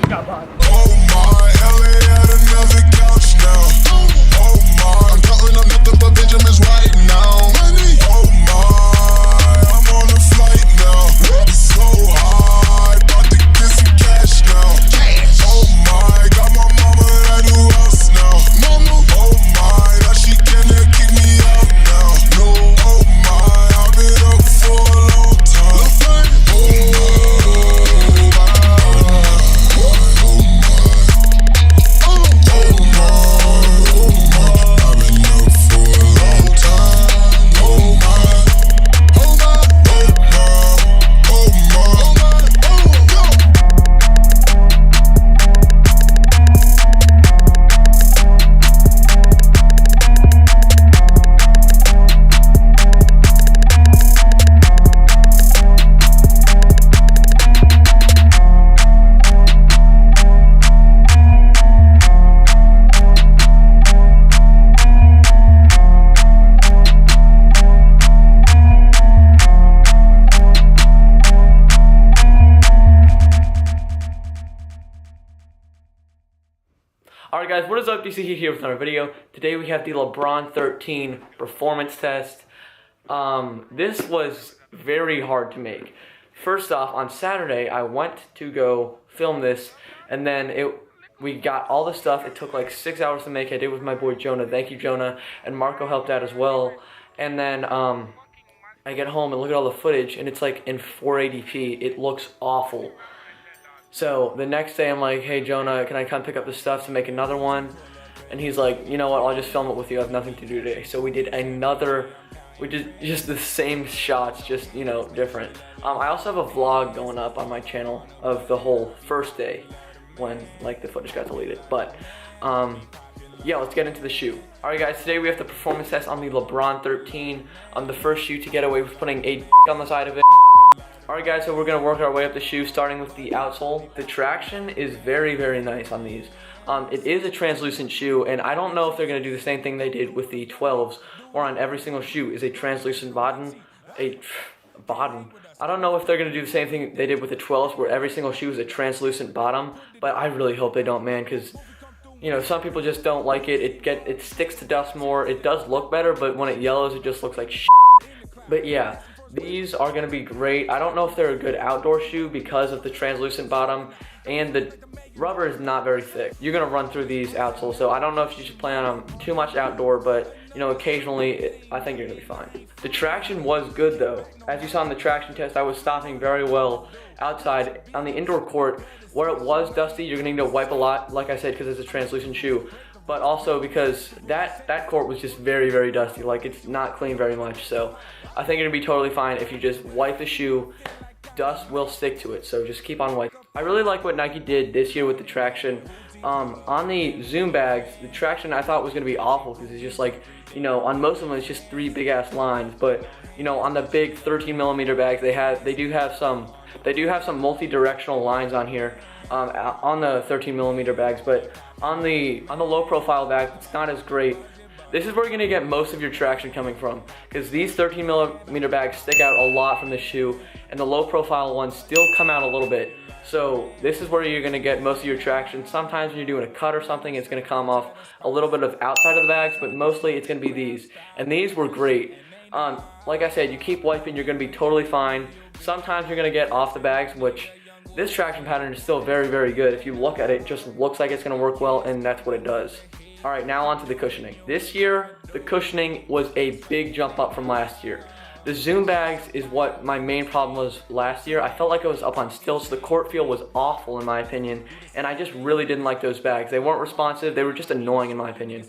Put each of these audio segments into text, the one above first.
got bought. Oh my, LA at another couch now. Oh my, I'm counting up nothing but Benjamins right now. Oh my, I'm on a flight now. So high, about to get some cash now. Oh my, got my mama at a new house now. Oh my, now she cannot kick me out now. No, oh my, I've been up for a long time. Alright guys, what is up? DC here with another video. Today we have the Lebron 13 performance test. This was very hard to make. First off, on Saturday I went to go film this, and then we got all the stuff. It took like 6 hours to make. I did with my boy Jonah. Thank you, Jonah. And Marco helped out as well. And then I get home and look at all the footage, and it's like in 480p. It looks awful. So the next day I'm like, hey Jonah, can I come pick up the stuff to make another one? And he's like, you know what, I'll just film it with you, I have nothing to do today. So we did just the same shots, just, you know, different. I also have a vlog going up on my channel of the whole first day when like the footage got deleted. But yeah, let's get into the shoe. Alright guys, today we have the performance test on the Lebron 13. The first shoe to get away with putting a on the side of it. Alright guys, so we're going to work our way up the shoe, starting with the outsole. The traction is very, very nice on these. It is a translucent shoe, and I don't know if they're going to do the same thing they did with the 12s, or on every single shoe is a translucent bottom. I don't know if they're going to do the same thing they did with the 12s, where every single shoe is a translucent bottom, but I really hope they don't, man, because, you know, some people just don't like it. It sticks to dust more. It does look better, but when it yellows, it just looks like shit. But yeah. These are going to be great. I don't know if they're a good outdoor shoe because of the translucent bottom, and the rubber is not very thick. You're going to run through these outsoles, so I don't know if you should plan on them too much outdoor, but you know, occasionally I think you're going to be fine. The traction was good though. As you saw in the traction test, I was stopping very well outside. On the indoor court, where it was dusty, you're going to need to wipe a lot, like I said, because it's a translucent shoe. But also because that court was just very, very dusty. Like, it's not clean very much. So I think it'll be totally fine if you just wipe the shoe. Dust will stick to it, so just keep on wiping. I really like what Nike did this year with the traction. On the Zoom bags, the traction I thought was going to be awful because it's just like, you know, on most of them it's just 3 big ass lines. But you know, on the big 13mm bags, they do have some multi-directional lines on here. On the 13mm bags, but on the low profile bags, it's not as great. This is where you're going to get most of your traction coming from, because these 13mm bags stick out a lot from the shoe, and the low profile ones still come out a little bit. So this is where you're going to get most of your traction. Sometimes when you're doing a cut or something, it's going to come off a little bit of outside of the bags, but mostly it's going to be these. And these were great. Like I said, you keep wiping, you're going to be totally fine. Sometimes you're going to get off the bags, which this traction pattern is still very, very good. If you look at it, it just looks like it's going to work well, and that's what it does. Alright, now on to the cushioning. This year, the cushioning was a big jump up from last year. The Zoom bags is what my main problem was last year. I felt like I was up on stilts. The court feel was awful in my opinion, and I just really didn't like those bags. They weren't responsive. They were just annoying in my opinion.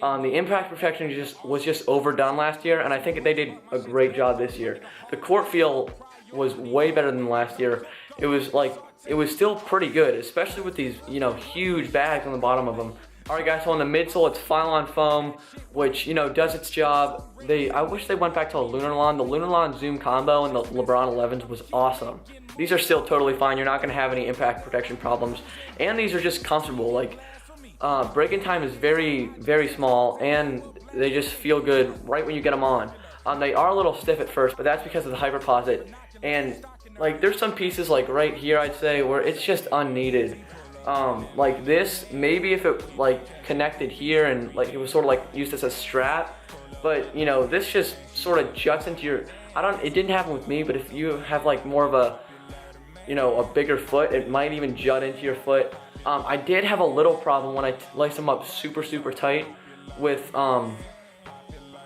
The impact protection was just overdone last year, and I think they did a great job this year. The court feel was way better than last year. It was still pretty good, especially with these, you know, huge bags on the bottom of them. Alright guys, so on the midsole, it's Phylon foam, which, you know, does its job. I wish they went back to a Lunarlon. The Lunarlon Zoom combo and the Lebron 11s was awesome. These are still totally fine. You're not going to have any impact protection problems. And these are just comfortable. Like, break-in time is very, very small, and they just feel good right when you get them on. They are a little stiff at first, but that's because of the hyperposit. And, like, there's some pieces, like right here, I'd say, where it's just unneeded. Like this, maybe if it like connected here and like it was sort of like used as a strap, but you know, this just sort of juts into your, it didn't happen with me, but if you have like more of a, you know, a bigger foot, it might even jut into your foot. I did have a little problem when I laced them up super tight with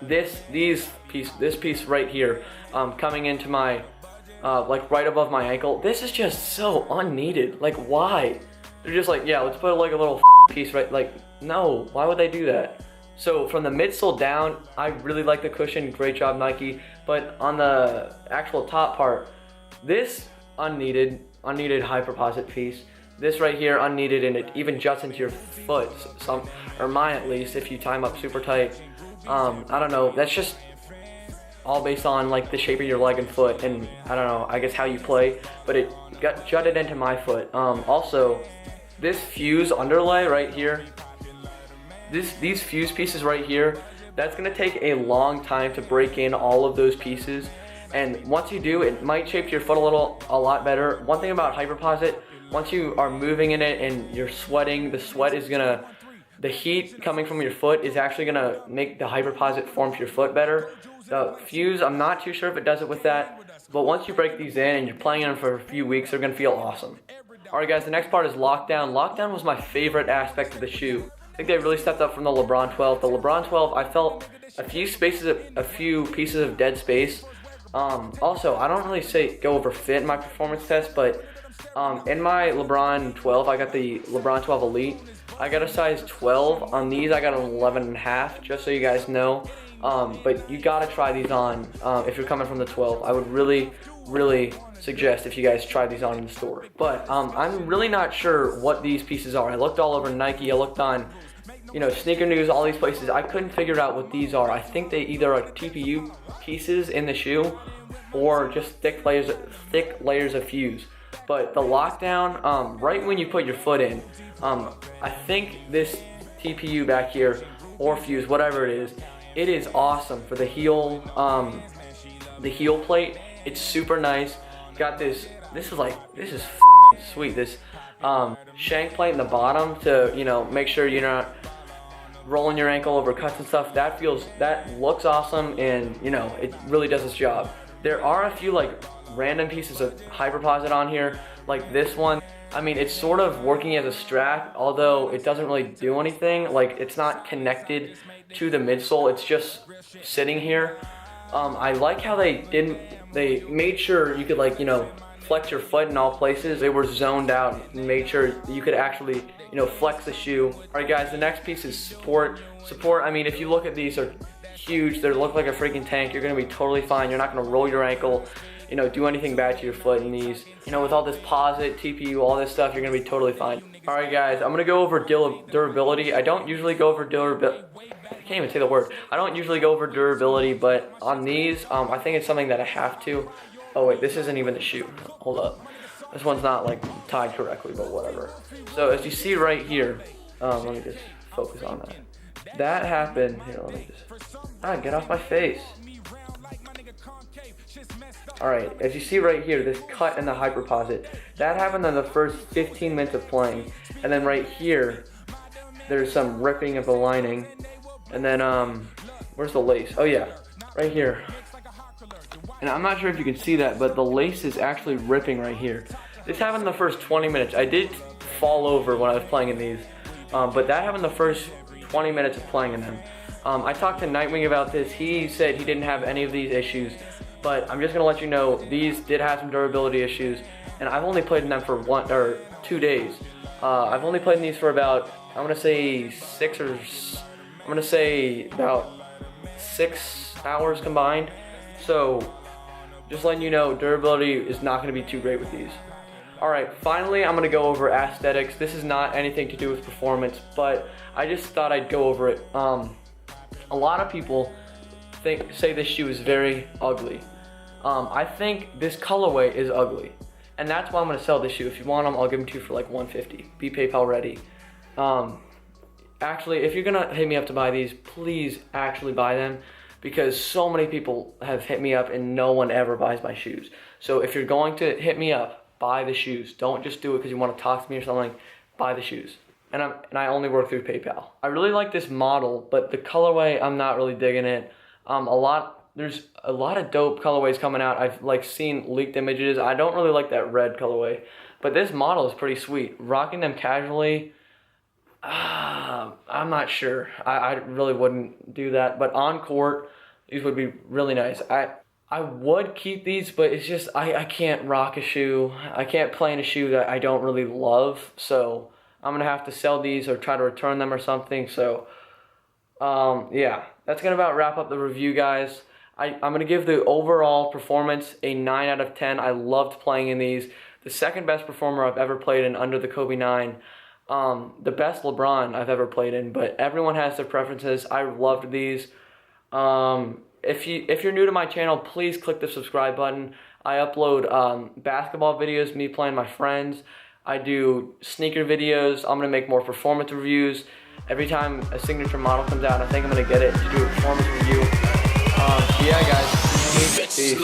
this piece right here, coming into my like right above my ankle. This is just so unneeded. Like, why? They're just like, yeah, let's put like a little piece right. Like, no, why would they do that? So from the midsole down, I really like the cushion. Great job, Nike. But on the actual top part, this unneeded hyperposit piece. This right here, unneeded, and it even juts into your foot. Or mine at least, if you tie them up super tight. I don't know. That's just all based on like the shape of your leg and foot, and I don't know, I guess how you play. But it got jutted into my foot. Also, this fuse underlay right here, these fuse pieces right here, that's gonna take a long time to break in all of those pieces. And once you do, it might shape your foot a lot better. One thing about hyperposit, once you are moving in it and you're sweating, the heat coming from your foot is actually gonna make the hyperposit form to your foot better. The fuse, I'm not too sure if it does it with that, but once you break these in and you're playing them for a few weeks, they're gonna feel awesome. Alright guys, the next part is lockdown. Lockdown was my favorite aspect of the shoe. I think they really stepped up from the Lebron 12. The Lebron 12, I felt a few pieces of dead space. Also, I don't really go over fit in my performance test, but in my LeBron 12, I got the LeBron 12 Elite. I got a size 12. On these, I got an 11.5, just so you guys know. But you gotta try these on if you're coming from the 12. I would really suggest if you guys try these on in the store. But I'm really not sure what these pieces are. I looked all over Nike. I looked on, you know, Sneaker News, all these places. I couldn't figure out what these are. I think they either are TPU pieces in the shoe or just thick layers of fuse. But the lockdown, right when you put your foot in, I think this TPU back here or fuse, whatever it is awesome for the heel plate. It's super nice. Got this is sweet. This shank plate in the bottom to, you know, make sure you're not rolling your ankle over cuts and stuff. That looks awesome, and you know, it really does its job. There are a few like random pieces of hyperposit on here, like this one. I mean, it's sort of working as a strap, although it doesn't really do anything. Like, it's not connected to the midsole, it's just sitting here. I like how they made sure you could, like, you know, flex your foot in all places. They were zoned out and made sure you could actually, you know, flex the shoe. All right guys, the next piece is support. I mean, if you look at these, are huge. They look like a freaking tank. You're gonna be totally fine. You're not gonna roll your ankle, you know, do anything bad to your foot and knees. You know, with all this posit, TPU, all this stuff, you're gonna be totally fine. All right guys, I'm gonna go over durability. I don't usually go over durability. I can't even say the word. I don't usually go over durability, but on these, I think it's something that I have to. Oh wait, this isn't even the shoe. Hold up. This one's not like tied correctly, but whatever. So as you see right here, let me just focus on that. That happened, here, let me just, get off my face. Alright, as you see right here, this cut in the hyperposit, that happened in the first 15 minutes of playing. And then right here, there's some ripping of the lining. And then, where's the lace? Oh yeah, right here. And I'm not sure if you can see that, but the lace is actually ripping right here. This happened in the first 20 minutes. I did fall over when I was playing in these, but that happened the first 20 minutes of playing in them. I talked to Nightwing about this. He said he didn't have any of these issues, but I'm just gonna let you know these did have some durability issues, and I've only played in them for 1 or 2 days. I've only played in these for about, I'm gonna say about 6 hours combined. So just letting you know, durability is not gonna be too great with these. Alright, finally I'm gonna go over aesthetics. This is not anything to do with performance, but I just thought I'd go over it. A lot of people say this shoe is very ugly. I think this colorway is ugly, and that's why I'm gonna sell this shoe. If you want them, I'll give them to you for like $150. Be PayPal ready. Actually, if you're gonna hit me up to buy these, please actually buy them, because so many people have hit me up and no one ever buys my shoes. So if you're going to hit me up, buy the shoes. Don't just do it because you want to talk to me or something. buy the shoes. And I only work through PayPal. I really like this model, but the colorway, I'm not really digging it. There's a lot of dope colorways coming out. I've like seen leaked images. I don't really like that red colorway, but this model is pretty sweet. Rocking them casually, I'm not sure. I really wouldn't do that, but on court, these would be really nice. I would keep these, but it's just, I can't rock a shoe. I can't play in a shoe that I don't really love, so I'm going to have to sell these or try to return them or something. So, yeah, that's going to about wrap up the review, guys. I'm going to give the overall performance a 9 out of 10. I loved playing in these. The second best performer I've ever played in under the Kobe 9. The best LeBron I've ever played in, but everyone has their preferences. I loved these. If you're new to my channel, please click the subscribe button. I upload basketball videos, me playing my friends. I do sneaker videos. I'm going to make more performance reviews. Every time a signature model comes out, I think I'm going to get it to do a performance review. Yeah, guys. Peace.